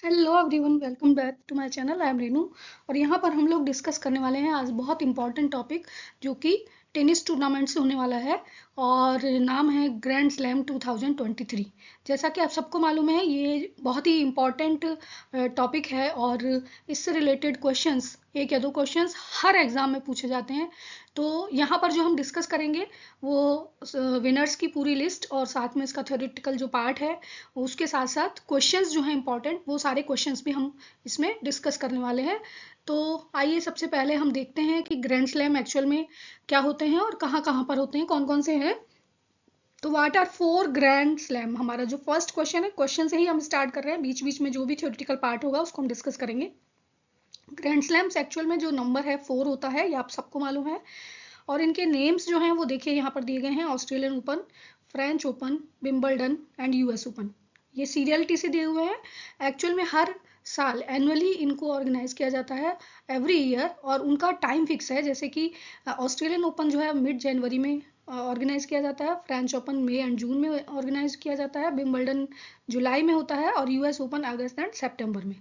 Hello everyone, welcome back to my channel. I am Renu और यहाँ पर हम लोग डिस्कस करने वाले हैं आज बहुत इंपॉर्टेंट टॉपिक जो कि टेनिस टूर्नामेंट से होने वाला है और नाम है ग्रैंड स्लैम 2023। जैसा कि आप सबको मालूम है, ये बहुत ही इम्पॉर्टेंट टॉपिक है और इससे रिलेटेड क्वेश्चंस, एक या दो क्वेश्चंस हर एग्जाम में पूछे जाते हैं। तो यहाँ पर जो हम डिस्कस करेंगे वो विनर्स की पूरी लिस्ट और साथ में इसका थ्योरेटिकल जो पार्ट है उसके साथ साथ क्वेश्चंस जो हैं इंपॉर्टेंट, वो सारे क्वेश्चंस भी हम इसमें डिस्कस करने वाले हैं। तो आइए सबसे पहले हम देखते हैं कि ग्रैंड स्लैम एक्चुअल में क्या होते हैं और कहाँ कहाँ पर होते हैं, कौन कौन से हैं। तो what are four grand slam, हमारा जो फर्स्ट क्वेश्चन है, क्वेश्चन से ही हम स्टार्ट कर रहे हैं। बीच बीच में जो भी थ्योरेटिकल पार्ट होगा उसको हम डिस्कस करेंगे। ग्रैंड स्लैम्स एक्चुअल में जो नंबर है 4 होता है, ये आप सबको मालूम है। और इनके नेम्स जो हैं वो देखिए यहाँ पर दिए गए हैं: Australian Open, French open, Wimbledon and US open. ये सीरियलिटी से दिए हुए हैं। एक्चुअल में हर साल एनुअली इनको ऑर्गेनाइज किया जाता है एवरी ईयर, और उनका टाइम फिक्स है। जैसे कि ऑस्ट्रेलियन ओपन जो है मिड जनवरी में ऑर्गेनाइज किया जाता है, French Open May and June में ऑर्गेनाइज किया जाता है, विंबलडन जुलाई में होता है और यूएस ओपन अगस्त एंड सितंबर में।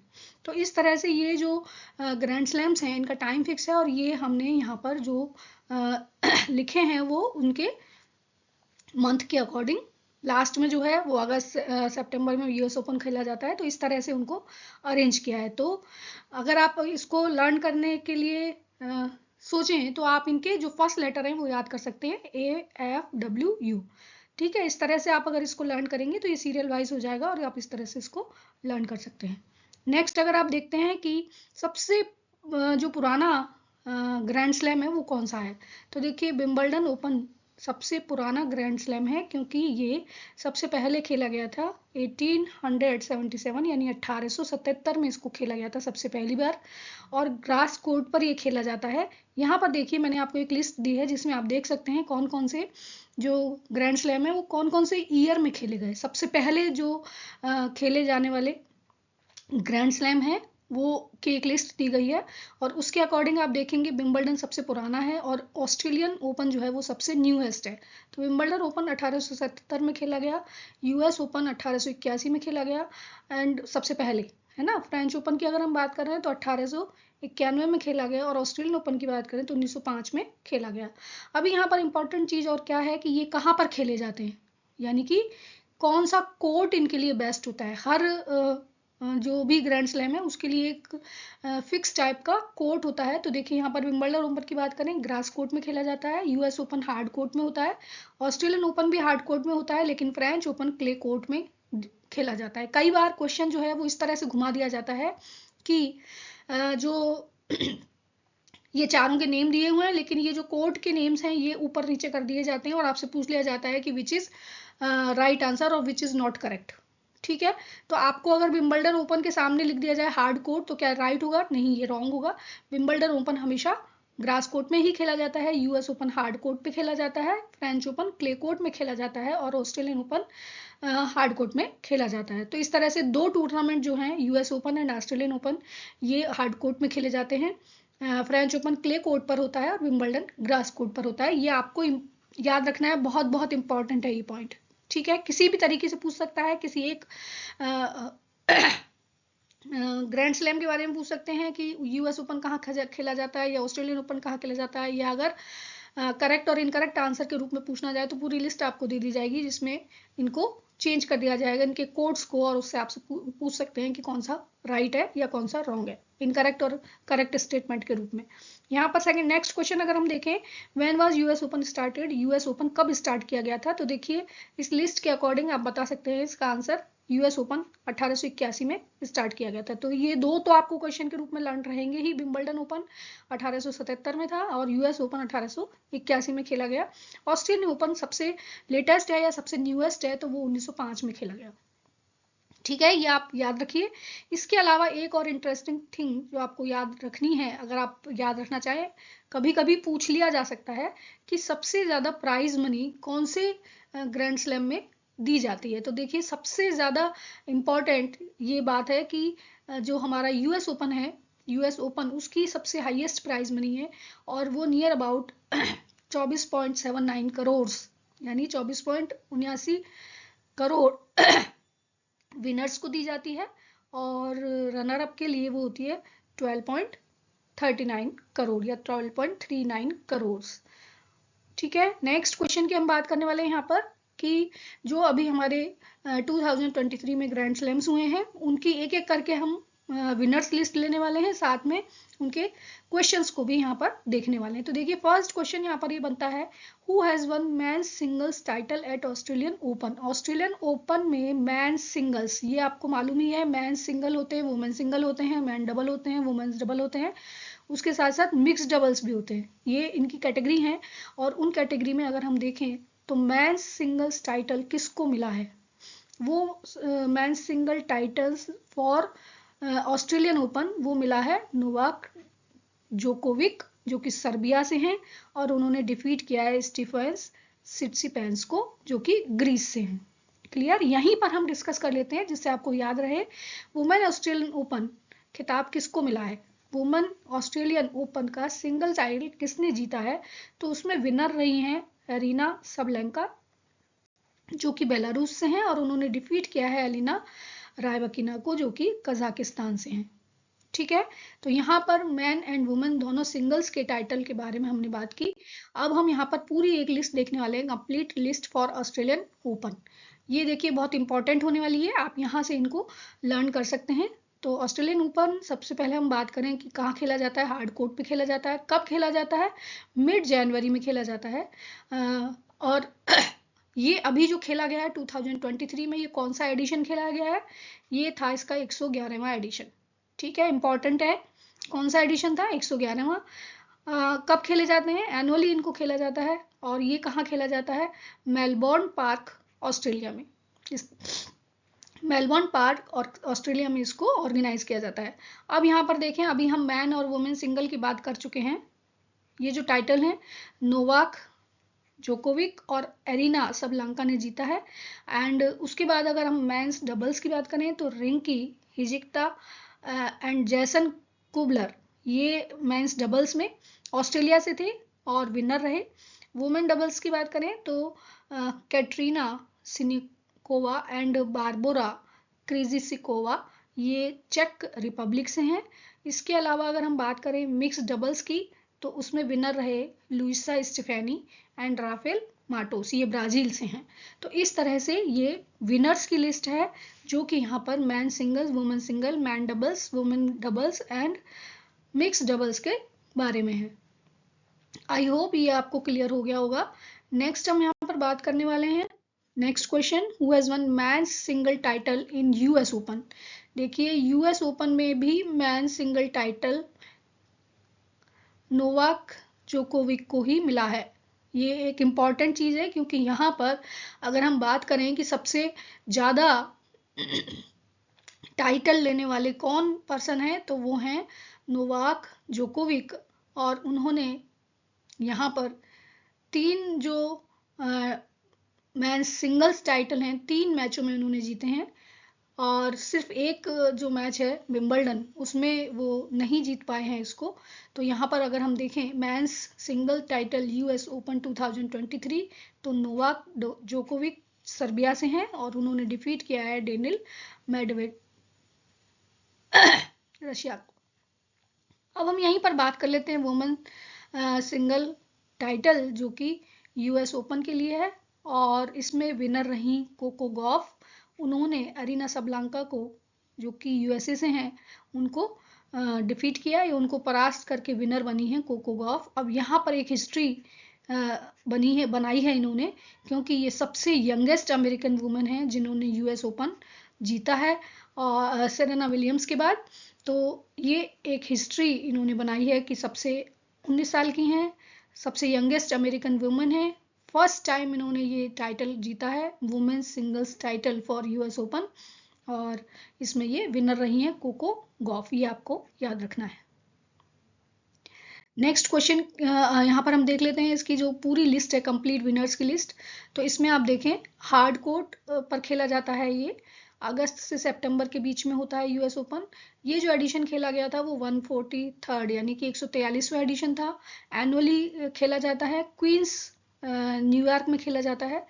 तो इस तरह से ये जो ग्रैंड स्लैम्स हैं इनका टाइम फिक्स है, और ये हमने यहाँ पर जो लिखे हैं वो उनके मंथ के अकॉर्डिंग। लास्ट में जो है वो अगस्त सितंबर में यूएस ओपन खेला जाता है, तो इस तरह से उनको अरेंज किया है। तो अगर आप इसको लर्न करने के लिए सोचें तो आप इनके जो फर्स्ट लेटर हैं वो याद कर सकते हैं, AFW। ठीक है, इस तरह से आप अगर इसको लर्न करेंगे तो ये सीरियल वाइज हो जाएगा और आप इस तरह से इसको लर्न कर सकते हैं। नेक्स्ट अगर आप देखते हैं कि सबसे जो पुराना ग्रैंड स्लैम है वो कौन सा है, तो देखिए विंबलडन ओपन सबसे पुराना ग्रैंड स्लैम है, क्योंकि ये सबसे पहले खेला गया था 1877 यानी 1877 में इसको खेला गया था सबसे पहली बार, और ग्रास कोर्ट पर ये खेला जाता है। यहाँ पर देखिए मैंने आपको एक लिस्ट दी है जिसमें आप देख सकते हैं कौन कौन से जो ग्रैंड स्लैम है वो कौन कौन से ईयर में खेले गए। सबसे पहले जो खेले जाने वाले ग्रैंड स्लैम है वो की एक लिस्ट दी गई है, और उसके अकॉर्डिंग आप देखेंगे विंबलडन सबसे पुराना है और ऑस्ट्रेलियन ओपन जो है वो सबसे न्यूएस्ट है। तो विंबलडन ओपन 1877 में खेला गया, यूएस ओपन 1881 में खेला गया, एंड सबसे पहले है ना फ्रेंच ओपन की अगर हम बात कर रहे हैं तो 1891 में खेला गया, और ऑस्ट्रेलियन ओपन की बात करें तो 1905 में खेला गया। अभी यहाँ पर इंपॉर्टेंट चीज़ और क्या है कि ये कहाँ पर खेले जाते हैं, यानी कि कौन सा कोर्ट इनके लिए बेस्ट होता है। हर जो भी ग्रैंड स्लैम है उसके लिए एक फिक्स टाइप का कोर्ट होता है। तो देखिए यहाँ पर विंबलडन ओपन की बात करें, ग्रास कोर्ट में खेला जाता है, यूएस ओपन हार्ड कोर्ट में होता है, ऑस्ट्रेलियन ओपन भी हार्ड कोर्ट में होता है, लेकिन फ्रेंच ओपन क्ले कोर्ट में खेला जाता है। कई बार क्वेश्चन जो है वो इस तरह से घुमा दिया जाता है कि जो ये चारों के नेम दिए हुए हैं लेकिन ये जो कोर्ट के नेम्स हैं ये ऊपर नीचे कर दिए जाते हैं, और आपसे पूछ लिया जाता है कि विच इज राइट आंसर और विच इज नॉट करेक्ट। ठीक है, तो आपको अगर विंबलडन ओपन के सामने लिख दिया जाए हार्ड कोर्ट तो क्या राइट होगा? नहीं, ये रॉन्ग होगा। विंबलडन ओपन हमेशा ग्रास कोर्ट में ही खेला जाता है, यूएस ओपन हार्ड कोर्ट पे खेला जाता है, फ्रेंच ओपन क्ले कोर्ट में खेला जाता है, और ऑस्ट्रेलियन ओपन हार्ड कोर्ट में खेला जाता है। तो इस तरह से दो टूर्नामेंट जो हैं, US open and Australian open, ये हार्ड कोर्ट में खेले जाते हैं। फ्रेंच ओपन क्ले कोर्ट पर होता है और विंबलडन ग्रास कोर्ट पर होता है। ये आपको याद रखना है, बहुत बहुत इंपॉर्टेंट है ये पॉइंट। ठीक है, किसी भी तरीके से पूछ सकता है, किसी एक ग्रैंड स्लैम के बारे में पूछ सकते हैं कि यूएस ओपन कहाँ खेला जाता है या ऑस्ट्रेलियन ओपन कहाँ खेला जाता है, या अगर करेक्ट और इनकरेक्ट आंसर के रूप में पूछना जाए तो पूरी लिस्ट आपको दे दी जाएगी जिसमें इनको चेंज कर दिया जाएगा, इनके कोड्स को, और उससे आपसे पूछ सकते हैं कि कौन सा राइट है या कौन सा रॉन्ग है, इनकरेक्ट और करेक्ट स्टेटमेंट के रूप में। यहाँ पर सेकंड नेक्स्ट क्वेश्चन अगर हम देखें, when was US open started, US open कब स्टार्ट किया गया था, तो देखिए इस लिस्ट के अकॉर्डिंग आप बता सकते हैं इसका आंसर, यूएस ओपन 1881 में स्टार्ट किया गया था। तो ये दो तो आपको क्वेश्चन के रूप में लर्न रहेंगे ही, विंबलडन ओपन 1877 में था और यूएस ओपन 1881 में खेला गया। ऑस्ट्रेलियन ओपन सबसे लेटेस्ट है या सबसे न्यूएस्ट है तो वो 1905 में खेला गया। ठीक है, ये आप याद रखिए। इसके अलावा एक और इंटरेस्टिंग थिंग जो आपको याद रखनी है, अगर आप याद रखना चाहें, कभी कभी पूछ लिया जा सकता है कि सबसे ज़्यादा प्राइज मनी कौन से ग्रैंड स्लैम में दी जाती है। तो देखिए सबसे ज़्यादा इम्पॉर्टेंट ये बात है कि जो हमारा यूएस ओपन है, यूएस ओपन उसकी सबसे हाईएस्ट प्राइज मनी है, और वो नियर अबाउट 24.79 करोड़, यानी 24.79 करोड़ विनर्स को दी जाती है, और रनर अप के लिए वो होती है 12.39 करोड़ या 12.39 करोड़। ठीक है, नेक्स्ट क्वेश्चन की हम बात करने वाले हैं यहाँ पर कि जो अभी हमारे 2023 में ग्रैंड स्लैम्स हुए हैं उनकी एक एक करके हम विनर्स लिस्ट लेने वाले हैं, साथ में उनके क्वेश्चंस को भी यहाँ पर देखने वाले हैं। तो देखिए फर्स्ट क्वेश्चन यहाँ पर ये बनता है, who has one men's singles title at Australian open. Australian open में मेंस सिंगल्स, ये आपको मालूम ही है, मेंस सिंगल होते हैं, वुमेन सिंगल होते हैं, मैन डबल होते हैं, वुमेन्स डबल होते हैं, उसके साथ साथ मिक्स डबल्स भी होते हैं। ये इनकी कैटेगरी है और उन कैटेगरी में अगर हम देखें तो मेंस सिंगल्स टाइटल किसको मिला है, वो men's single titles for Australian open वो मिला है नोवाक जोकोविक, जो कि सर्बिया से हैं, और उन्होंने डिफीट किया है स्टीफेंस सिट्सिपैस को, जो कि ग्रीस से हैं। क्लियर, यहीं पर हम डिस्कस कर लेते हैं जिससे आपको याद रहे वुमेन ऑस्ट्रेलियन ओपन खिताब किसको मिला है। वुमेन ऑस्ट्रेलियन ओपन का सिंगल टाइटल किसने जीता है, तो उसमें विनर रही हैं एरिना सबलेंका, जो कि बेलारूस से हैं, और उन्होंने डिफीट किया है एलिना रायबकिना को, जो कि कजाकिस्तान से हैं। ठीक है, तो यहाँ पर मैन एंड वुमेन दोनों सिंगल्स के टाइटल के बारे में हमने बात की। अब हम यहाँ पर पूरी एक लिस्ट देखने वाले हैं, complete list for Australian open. ये देखिए बहुत इंपॉर्टेंट होने वाली है, आप यहाँ से इनको लर्न कर सकते हैं। तो ऑस्ट्रेलियन ओपन सबसे पहले हम बात करें कि कहाँ खेला जाता है, हार्ड कोर्ट पे खेला जाता है। कब खेला जाता है, मिड जनवरी में खेला जाता है। और ये अभी जो खेला गया है 2023 में, ये कौन सा एडिशन खेला गया है, ये था इसका 111वां एडिशन। ठीक है, इंपॉर्टेंट है, कौन सा एडिशन था, 111वां। कब खेले जाते हैं, एनुअली इनको खेला जाता है, और ये कहाँ खेला जाता है, मेलबोर्न पार्क ऑस्ट्रेलिया में। इस मेलबोर्न पार्क और ऑस्ट्रेलिया में इसको ऑर्गेनाइज किया जाता है। अब यहाँ पर देखें, अभी हम मैन और वुमेन सिंगल की बात कर चुके हैं। ये जो टाइटल है नोवाक जोकोविक और एरिना सबलांका ने जीता है। एंड उसके बाद अगर हम मेंस डबल्स की बात करें तो रिंकी हिजिक्ता एंड जैसन कुबलर, ये मेंस डबल्स में ऑस्ट्रेलिया से थे और विनर रहे। वुमेन डबल्स की बात करें तो कैटरीना सिनिकोवा एंड बारबोरा क्रिजिसिकोवा, ये चेक रिपब्लिक से हैं। इसके अलावा अगर हम बात करें मिक्स डबल्स की तो उसमें विनर रहे लुइसा स्टेफेनी एंड राफेल माटोस, ये ब्राजील से हैं। तो इस तरह से ये विनर्स की लिस्ट है, जो कि यहाँ पर man singles, women single, man doubles, women doubles and mix doubles के बारे में है। आई होप ये आपको क्लियर हो गया होगा। नेक्स्ट हम यहाँ पर बात करने वाले हैं, next question, who has one man single title in US open. देखिए यूएस ओपन में भी man single title Novak Djokovic को ही मिला है। ये एक इम्पॉर्टेंट चीज़ है, क्योंकि यहाँ पर अगर हम बात करें कि सबसे ज़्यादा टाइटल लेने वाले कौन पर्सन है, तो वो हैं नोवाक जोकोविक, और उन्होंने यहाँ पर 3 जो मैन सिंगल्स टाइटल हैं 3 मैचों में उन्होंने जीते हैं, और सिर्फ एक जो मैच है विंबलडन उसमें वो नहीं जीत पाए हैं इसको। तो यहाँ पर अगर हम देखें men's single title US Open 2023, तो नोवाक जोकोविक सर्बिया से हैं और उन्होंने डिफीट किया है डेनिल मेडवेडेव रशिया को। अब हम यहीं पर बात कर लेते हैं वुमेन सिंगल टाइटल जो कि यूएस ओपन के लिए है, और इसमें विनर रही कोको गॉफ। उन्होंने अरीना सबलांका को, जो कि यूएसए से हैं, उनको डिफीट किया या उनको परास्त करके विनर बनी है कोको गॉफ। अब यहाँ पर एक हिस्ट्री बनाई है इन्होंने, क्योंकि ये सबसे यंगेस्ट अमेरिकन वुमेन है जिन्होंने यूएस ओपन जीता है और सेरेना विलियम्स के बाद। तो ये एक हिस्ट्री इन्होंने बनाई है कि सबसे 19 साल की हैं, सबसे यंगेस्ट अमेरिकन वुमेन है, फर्स्ट टाइम इन्होंने ये टाइटल जीता है women singles title for US open, और इसमें ये विनर रही हैं कोको गॉफ। ये आपको याद रखना है। नेक्स्ट क्वेश्चन यहाँ पर हम देख लेते हैं इसकी जो पूरी लिस्ट है, कंप्लीट विनर्स की लिस्ट। तो इसमें आप देखें हार्ड कोर्ट पर खेला जाता है, ये अगस्त से सितंबर के बीच में होता है यूएस ओपन। ये जो एडिशन खेला गया था वो 143rd यानी कि 143वां एडिशन था। एनुअली खेला जाता है, क्वींस न्यूयॉर्क में खेला जाता है।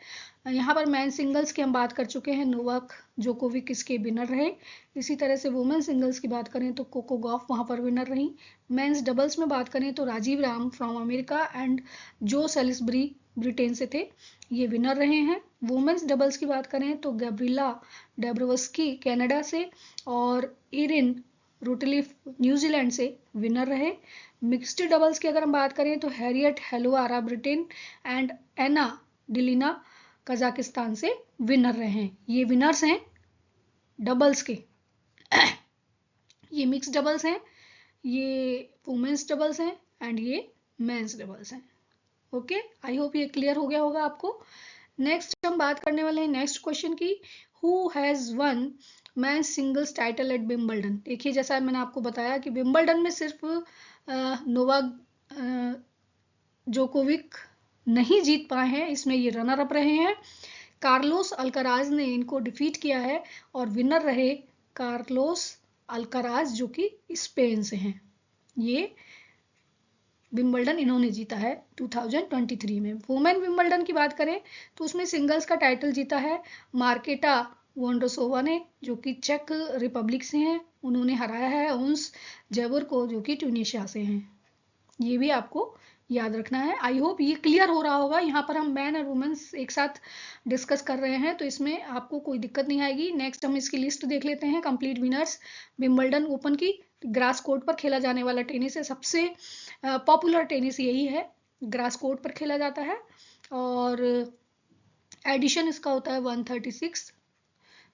यहाँ पर मैन सिंगल्स की हम बात कर चुके हैं, नोवाक जोकोविक इसके विनर रहे। इसी तरह से वुमेन सिंगल्स की बात करें तो कोको गॉफ वहाँ पर विनर रही। मेंस डबल्स में बात करें तो Rajeev Ram from America and Joe Salisbury Britain से थे, ये विनर रहे हैं। वुमेन्स डबल्स की बात करें तो गैब्रिला डेब्रोवस्की कनाडा से और इरिन रूटलिफ न्यूजीलैंड से विनर रहे। मिक्स्ड डबल्स की अगर हम बात करें तो Harriet Heliovaara Britain and Anna Danilina Kazakhstan से विनर रहे हैं। ये विनर्स हैं डबल्स के। ये मिक्स डबल्स हैं, ये वुमेन्स डबल्स हैं एंड ये मेंस डबल्स हैं। ओके, आई होप ये क्लियर हो गया होगा आपको। नेक्स्ट हम बात करने वाले हैं नेक्स्ट क्वेश्चन की, who has one men's singles title at Wimbledon. देखिए, जैसा मैंने आपको बताया कि विंबलडन में सिर्फ नोवाक जोकोविक नहीं जीत पाए हैं, इसमें ये रनर अप रहे हैं। कार्लोस अल्कराज ने इनको डिफीट किया है और विनर रहे कार्लोस अल्कराज जो कि स्पेन से हैं। ये विंबलडन इन्होंने जीता है 2023 में। वुमेन विंबलडन की बात करें तो उसमें सिंगल्स का टाइटल जीता है मार्केटा वोंड्रोसोवा ने, जो कि चेक रिपब्लिक से हैं। उन्होंने हराया है ओंस जेवर को, जो कि ट्यूनीशिया से हैं। ये भी आपको याद रखना है। आई होप ये क्लियर हो रहा होगा। यहाँ पर हम मैन और वुमेन्स एक साथ डिस्कस कर रहे हैं, तो इसमें आपको कोई दिक्कत नहीं आएगी। नेक्स्ट हम इसकी लिस्ट देख लेते हैं। कंप्लीट विनर्स विंबलडन ओपन की ग्रास कोर्ट पर खेला जाने वाला टेनिस है, सबसे पॉपुलर टेनिस यही है, ग्रास कोर्ट पर खेला जाता है और एडिशन इसका होता है 136।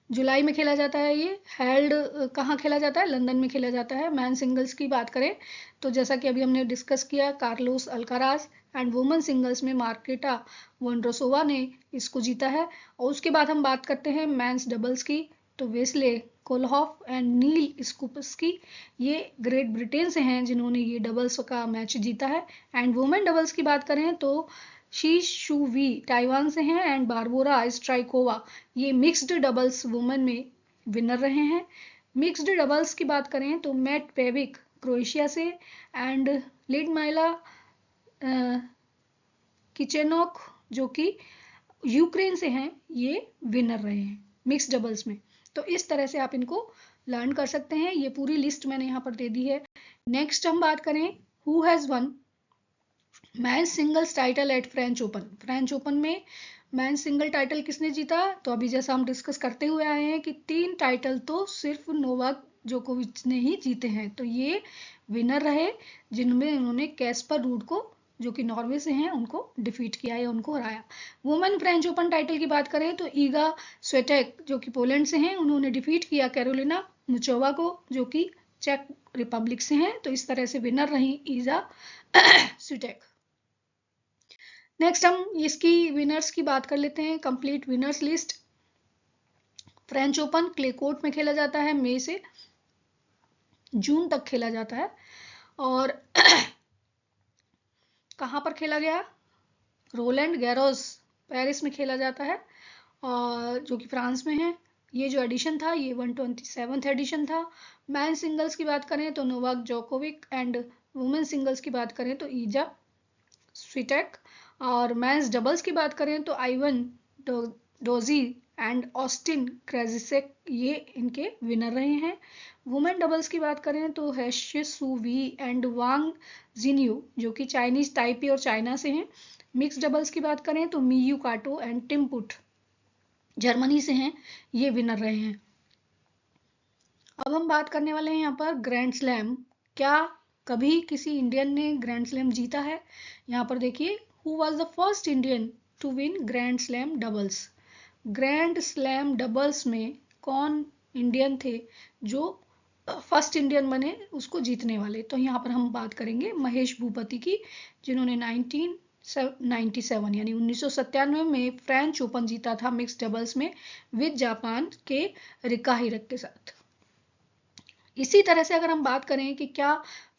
जुलाई में खेला जाता है। ये हेल्ड कहाँ खेला जाता है? लंदन में खेला जाता है। मैन सिंगल्स की बात करें तो जैसा कि अभी हमने डिस्कस किया, Carlos Alcaraz and women singles में मार्केटा वोंड्रोसोवा ने इसको जीता है। और उसके बाद हम बात करते हैं मेंस डबल्स की, तो वेस्ले कोलहॉफ एंड नील स्कूपस्की, ये ग्रेट ब्रिटेन से हैं जिन्होंने ये डबल्स का मैच जीता है। एंड वुमेन डबल्स की बात करें तो शी शू वी ताइवान से हैं एंड बारबोरा स्ट्राइकोवा, ये मिक्स्ड डबल्स वुमेन में विनर रहे हैं। मिक्स्ड डबल्स की बात करें तो मैट पेविक क्रोएशिया से एंड लिडमाइला किचेनोक जो कि यूक्रेन से हैं, ये विनर रहे हैं मिक्स्ड डबल्स में। तो इस तरह से आप इनको लर्न कर सकते हैं। ये पूरी लिस्ट मैंने यहाँ पर दे दी है। नेक्स्ट हम बात करें who has one man singles title at French open. French open में मैन सिंगल टाइटल किसने जीता? तो अभी जैसा हम डिस्कस करते हुए आए हैं कि 3 टाइटल तो सिर्फ नोवाक जोकोविच ने ही जीते हैं, तो ये विनर रहे जिनमें उन्होंने कैस्पर रूड को, जो कि नॉर्वे से हैं, उनको डिफीट किया है, उनको हराया। वुमेन फ्रेंच ओपन टाइटल की बात करें तो ईगा स्वेटेक जो कि पोलैंड से हैं, उन्होंने डिफीट किया कैरोलिना मुचोवा को, जो कि चेक रिपब्लिक से हैं। तो इस तरह से विनर रही ईजा स्वेटेक। नेक्स्ट हम इसकी विनर्स की बात कर लेते हैं। Complete winners list. French open clay court में खेला जाता है, मई से जून तक खेला जाता है। और कहाँ पर खेला गया? रोलैंड गैरोस पेरिस में खेला जाता है, और जो कि फ्रांस में है। ये जो एडिशन था ये 127th एडिशन था। मैन सिंगल्स की बात करें तो Novak Djokovic and women singles की बात करें तो ईजा स्विटेक। और मेंस डबल्स की बात करें तो आइवन डोजी एंड ऑस्टिन क्रेजिसेक, ये इनके विनर रहे हैं। वुमेन डबल्स की बात करें तो हैशे सू वी एंड वांग जिन्यू जो कि चाइनीज ताइपी और चाइना से हैं। मिक्स डबल्स की बात करें तो मियू काटो एंड टिम पुट जर्मनी से हैं, ये विनर रहे हैं। अब हम बात करने वाले हैं यहाँ पर ग्रैंड स्लैम। क्या कभी किसी इंडियन ने ग्रैंड स्लैम जीता है? यहाँ पर देखिए, who was the first Indian to win grand slam doubles. Grand slam doubles में कौन इंडियन थे जो फर्स्ट इंडियन बने उसको जीतने वाले? तो यहाँ पर हम बात करेंगे महेश भूपति की, जिन्होंने 1997 यानी 1997 में फ्रेंच ओपन जीता था मिक्स डबल्स में विद जापान के रिका हिरक के साथ। इसी तरह से अगर हम बात करें कि क्या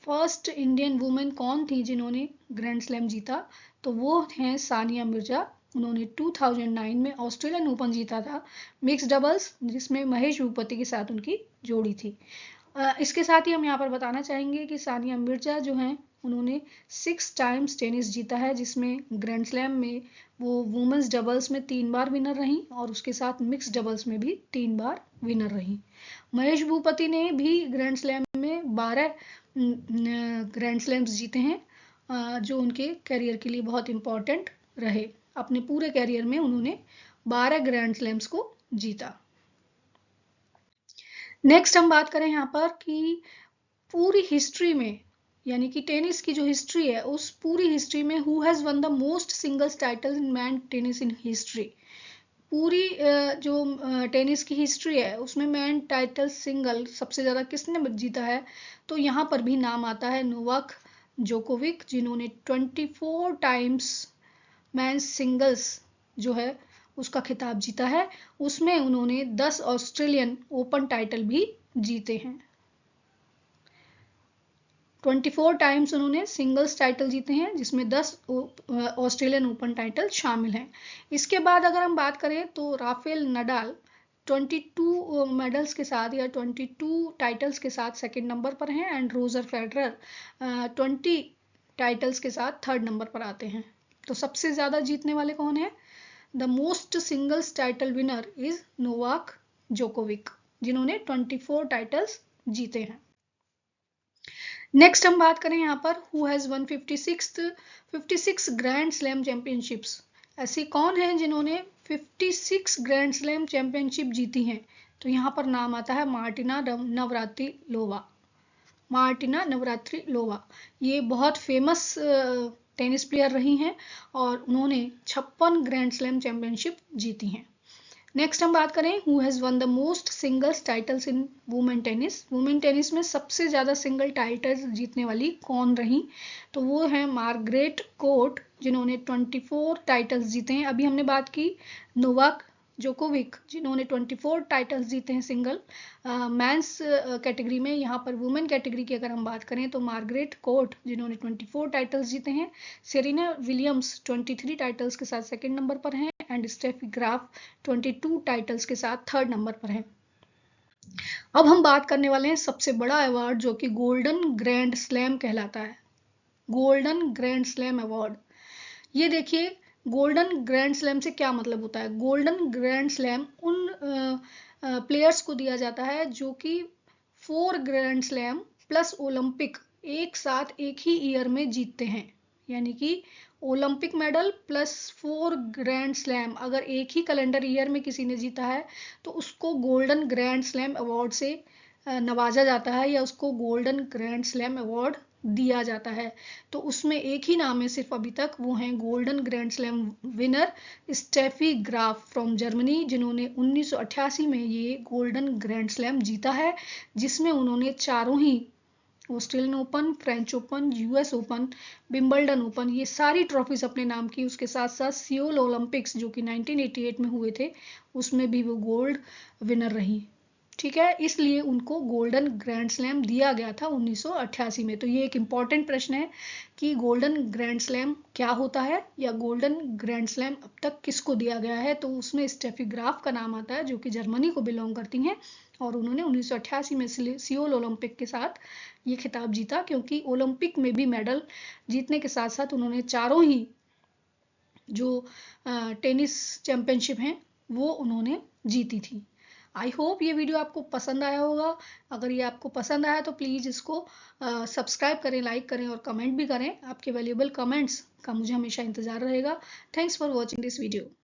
फर्स्ट इंडियन वुमेन कौन थी जिन्होंने ग्रैंड स्लैम जीता, तो वो हैं सानिया मिर्जा। उन्होंने 2009 में ऑस्ट्रेलियन ओपन जीता था मिक्स डबल्स, जिसमें महेश भूपति के साथ उनकी जोड़ी थी। इसके साथ ही हम यहाँ पर बताना चाहेंगे कि सानिया मिर्जा जो हैं उन्होंने 6 टाइम्स टेनिस जीता है, जिसमें ग्रैंड स्लैम में वो वुमेन्स डबल्स में 3 बार विनर रही और उसके साथ मिक्स डबल्स में भी 3 बार विनर रही। महेश भूपति ने भी ग्रैंड स्लैम में 12 ग्रैंड स्लैम्स जीते हैं, जो उनके करियर के लिए बहुत इंपॉर्टेंट रहे। अपने पूरे करियर में उन्होंने 12 ग्रैंड स्लैम्स को जीता। नेक्स्ट हम बात करें यहाँ पर कि पूरी हिस्ट्री में, यानी कि टेनिस की जो हिस्ट्री है उस पूरी हिस्ट्री में who has one the most singles title in man tennis in history. पूरी जो टेनिस की हिस्ट्री है उसमें मैन टाइटल सिंगल सबसे ज़्यादा किसने जीता है, तो यहाँ पर भी नाम आता है नोवाक जोकोविक, जिन्होंने 24 टाइम्स मैन सिंगल्स जो है उसका खिताब जीता है। उसमें उन्होंने 10 ऑस्ट्रेलियन ओपन टाइटल भी जीते हैं। 24 टाइम्स उन्होंने सिंगल्स टाइटल जीते हैं, जिसमें 10 ऑस्ट्रेलियन ओपन टाइटल शामिल हैं। इसके बाद अगर हम बात करें तो राफेल नडाल 22 मेडल्स के साथ या 22 टाइटल्स के साथ सेकंड नंबर पर हैं, एंड रोजर फेडरर 20 टाइटल्स के साथ थर्ड नंबर पर आते हैं। तो सबसे ज़्यादा जीतने वाले कौन है? The most singles title winner is Novak Djokovic, जिन्होंने 24 टाइटल्स जीते हैं। नेक्स्ट हम बात करें यहाँ पर who has one 56 grand slam championships. ऐसी कौन है जिन्होंने 56 ग्रैंड स्लैम चैंपियनशिप जीती हैं? तो यहाँ पर नाम आता है मार्टिना नवरात्रिलोवा। मार्टिना नवरात्रिलोवा ये बहुत फेमस टेनिस प्लेयर रही हैं और उन्होंने 56 ग्रैंड स्लैम चैंपियनशिप जीती हैं। नेक्स्ट हम बात करें who has one the most singles titles in women tennis. Women tennis में सबसे ज़्यादा सिंगल टाइटल्स जीतने वाली कौन रही? तो वो है मार्गरेट कोर्ट, जिन्होंने 24 टाइटल्स जीते हैं। अभी हमने बात की नोवाक जोकोविक, जिन्होंने 24 टाइटल्स जीते हैं सिंगल मैंस कैटेगरी में। यहाँ पर वुमेन कैटेगरी की अगर हम बात करें तो मार्गरेट कोर्ट, जिन्होंने 24 टाइटल्स जीते हैं। सेरेना विलियम्स 23 टाइटल्स के साथ सेकंड नंबर पर हैं, एंड स्टेफी ग्राफ 22 टाइटल्स के साथ थर्ड नंबर पर हैं। अब हम बात करने वाले हैं सबसे बड़ा अवार्ड, जो कि गोल्डन ग्रैंड स्लैम कहलाता है। गोल्डन ग्रैंड स्लैम अवार्ड, ये देखिए गोल्डन ग्रैंड स्लैम से क्या मतलब होता है। गोल्डन ग्रैंड स्लैम उन प्लेयर्स को दिया जाता है जो कि 4 ग्रैंड स्लैम प्लस ओलंपिक एक साथ एक ही ईयर में जीतते हैं। यानी कि Olympic medal plus 4 grand slam अगर एक ही कैलेंडर ईयर में किसी ने जीता है तो उसको गोल्डन ग्रैंड स्लैम अवार्ड से नवाजा जाता है, या उसको गोल्डन ग्रैंड स्लैम अवार्ड दिया जाता है। तो उसमें एक ही नाम है सिर्फ अभी तक, वो हैं golden grand slam winner Steffi Graf from Germany, जिन्होंने 1988 में ये गोल्डन ग्रैंड स्लैम जीता है, जिसमें उन्होंने चारों ही Australian Open, French Open, US Open, Wimbledon Open, ये सारी ट्रॉफीज अपने नाम की। उसके साथ साथ सियोल ओलंपिक्स जो कि 1988 में हुए थे उसमें भी वो गोल्ड विनर रही। ठीक है, इसलिए उनको गोल्डन ग्रैंड स्लैम दिया गया था 1988 में। तो ये एक इम्पॉर्टेंट प्रश्न है कि गोल्डन ग्रैंड स्लैम क्या होता है, या गोल्डन ग्रैंड स्लैम अब तक किसको दिया गया है। तो उसमें स्टेफी ग्राफ का नाम आता है, जो कि जर्मनी को बिलोंग करती हैं, और उन्होंने 1988 में सियोल ओलंपिक के साथ ये खिताब जीता, क्योंकि ओलंपिक में भी मेडल जीतने के साथ साथ उन्होंने चारों ही जो टेनिस चैंपियनशिप हैं वो उन्होंने जीती थी। आई होप ये वीडियो आपको पसंद आया होगा। अगर ये आपको पसंद आया तो प्लीज़ इसको सब्सक्राइब करें, लाइक करें और कमेंट भी करें। आपके वैल्यूएबल कमेंट्स का मुझे हमेशा इंतज़ार रहेगा। Thanks for watching this video.